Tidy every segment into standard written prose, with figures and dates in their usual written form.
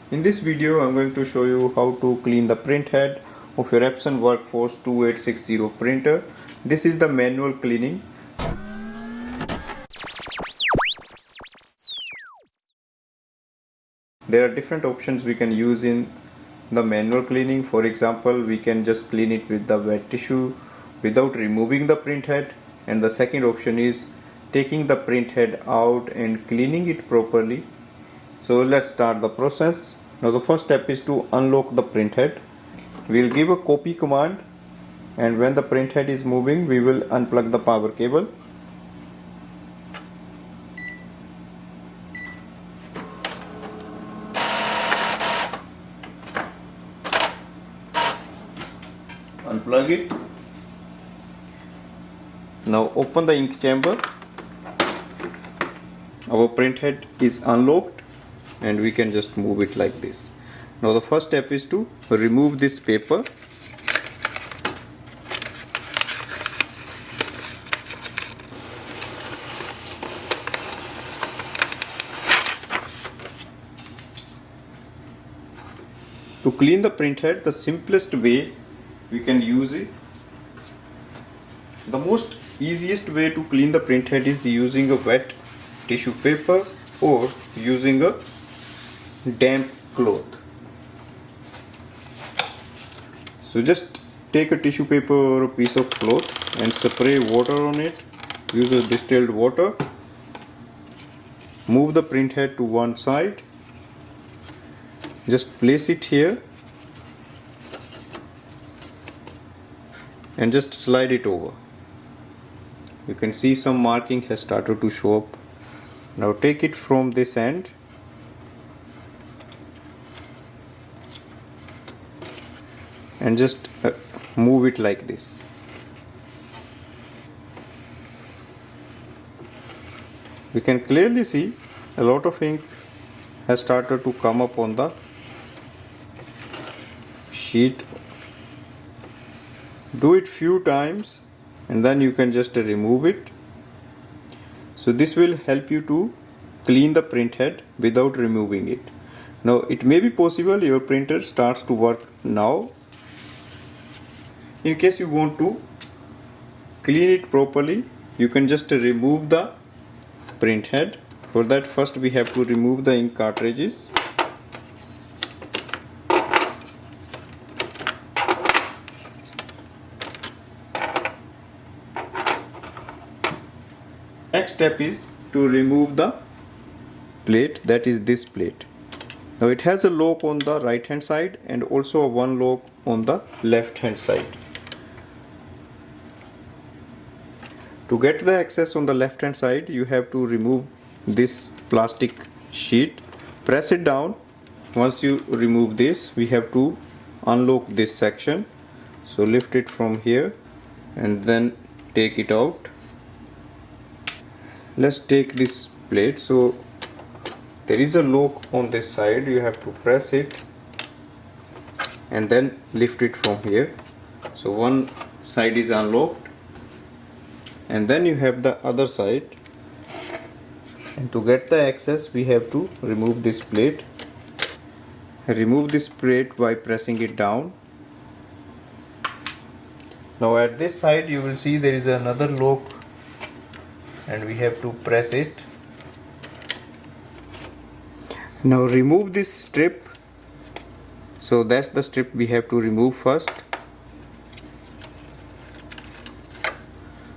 In this video, I'm going to show you how to clean the print head of your Epson Workforce 2860 printer. This is the manual cleaning. There are different options we can use in the manual cleaning. For example, we can just clean it with the wet tissue without removing the print head. And the second option is taking the print head out and cleaning it properly. So let's start the process. Now the first step is to unlock the print head. We'll give a copy command, and when the print head is moving, we will unplug the power cable. Unplug it. Now open the ink chamber. Our print head is unlocked and we can just move it like this. Now the first step is to remove this paper. To clean the print head, the simplest way we can use it. The most easiest way to clean the print head is using a wet tissue paper or using a damp cloth. So just take a tissue paper or a piece of cloth and spray water on it. Use a distilled water. Move the print head to one side. Just place it here and just slide it over. You can see some marking has started to show up. Now take it from this end and just move it like this. You can clearly see a lot of ink has started to come up on the sheet. Do it few times and then you can just remove it. So this will help you to clean the print head without removing it. Now it may be possible your printer starts to work now. In case you want to clean it properly, you can just remove the print head. For that, first we have to remove the ink cartridges. Next step is to remove the plate, that is this plate. Now it has a lock on the right hand side and also a one lock on the left hand side. To get the access on the left hand side, you have to remove this plastic sheet. Press it down. Once you remove this, we have to unlock this section. So lift it from here and then take it out. Let's take this plate. So there is a lock on this side. You have to press it and then lift it from here. So one side is unlocked and then you have the other side. And to get the access, we have to remove this plate. Remove this plate by pressing it down. Now at this side you will see there is another lock and we have to press it. Now remove this strip. So that's the strip we have to remove first.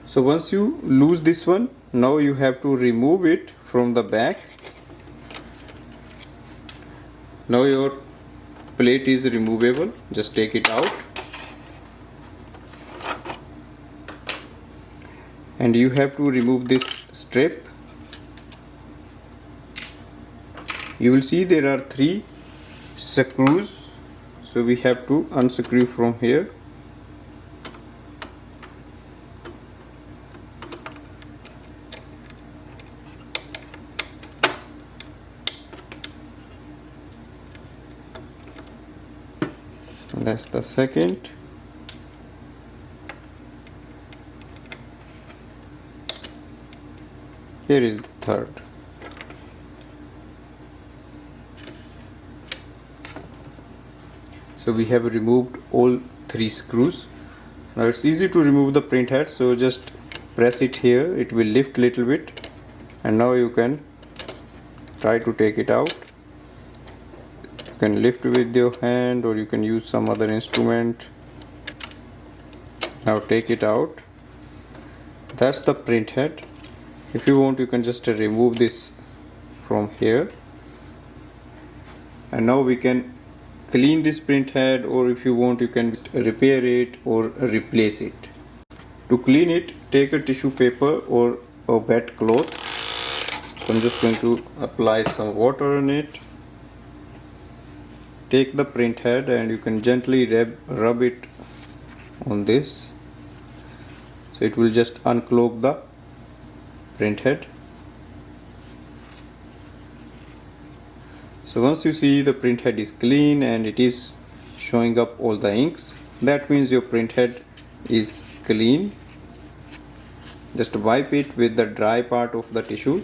So once you lose this one, now you have to remove it from the back. Now your plate is removable. Just take it out. And you have to remove this strip. You will see there are 3 screws. So we have to unscrew from here. That's the second. Here is the third. So we have removed all 3 screws. Now it's easy to remove the print head, so just press it here, it will lift little bit, and now you can try to take it out. You can lift with your hand or you can use some other instrument. Now take it out. That's the print head. If you want, you can just remove this from here, and now we can clean this print head, or if you want, you can repair it or replace it. To clean it, take a tissue paper or a wet cloth. So I'm just going to apply some water on it. Take the print head and you can gently rub it on this, so it will just unclog the print head. So once you see the print head is clean and it is showing up all the inks, that means your print head is clean. Just wipe it with the dry part of the tissue.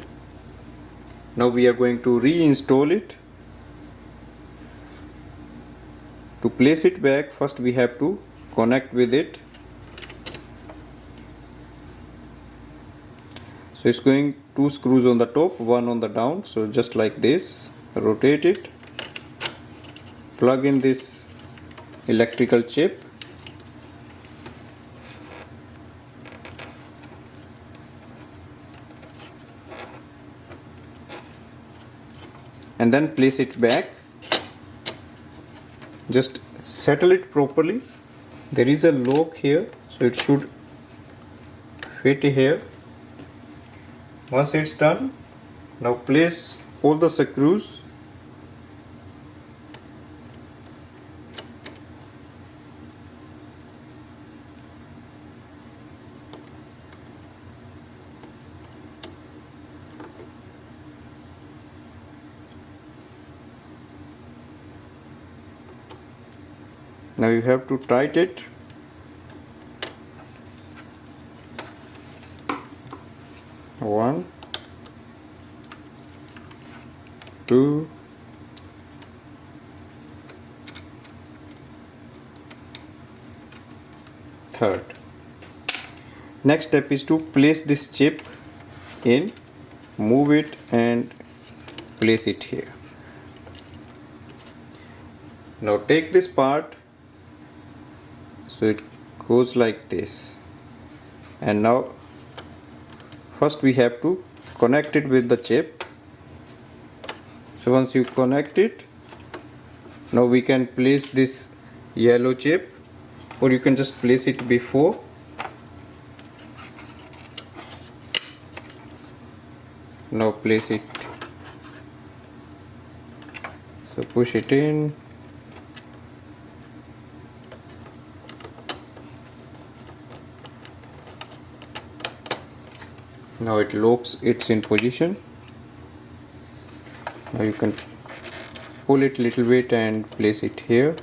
Now we are going to reinstall it. To place it back, first we have to connect with it. So it's going 2 screws on the top, 1 on the down. So just like this, rotate it, plug in this electrical chip, and then place it back. Just settle it properly. There is a lock here, so it should fit here. Once it's done, now place all the screws. Now you have to tighten it. One, two, third. Next step is to place this chip in, move it and place it here. Now take this part, so it goes like this, and now first we have to connect it with the chip. So once you connect it, now we can place this yellow chip, or you can just place it before. Now place it, so push it in. Now it locks, it's in position. Now you can pull it a little bit and place it here.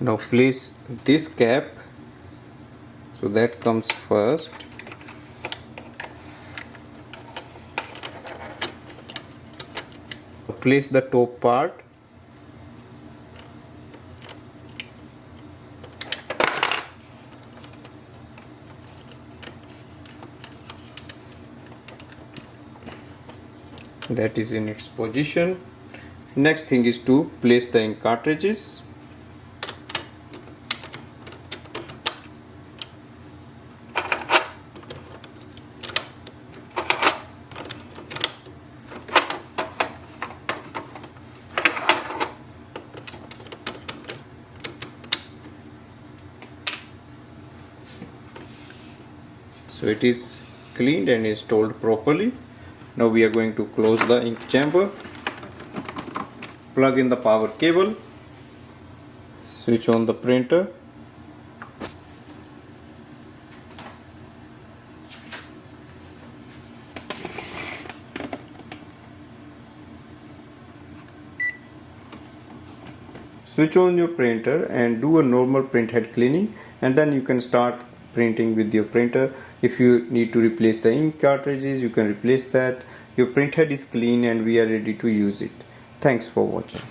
Now place this cap, so that comes first. Place the top part. That is in its position. Next thing is to place the ink cartridges. So it is cleaned and installed properly. Now we are going to close the ink chamber, plug in the power cable, switch on the printer, switch on your printer and do a normal print head cleaning, and then you can start printing with your printer. If you need to replace the ink cartridges, you can replace that. your printhead is clean and we are ready to use it. Thanks for watching.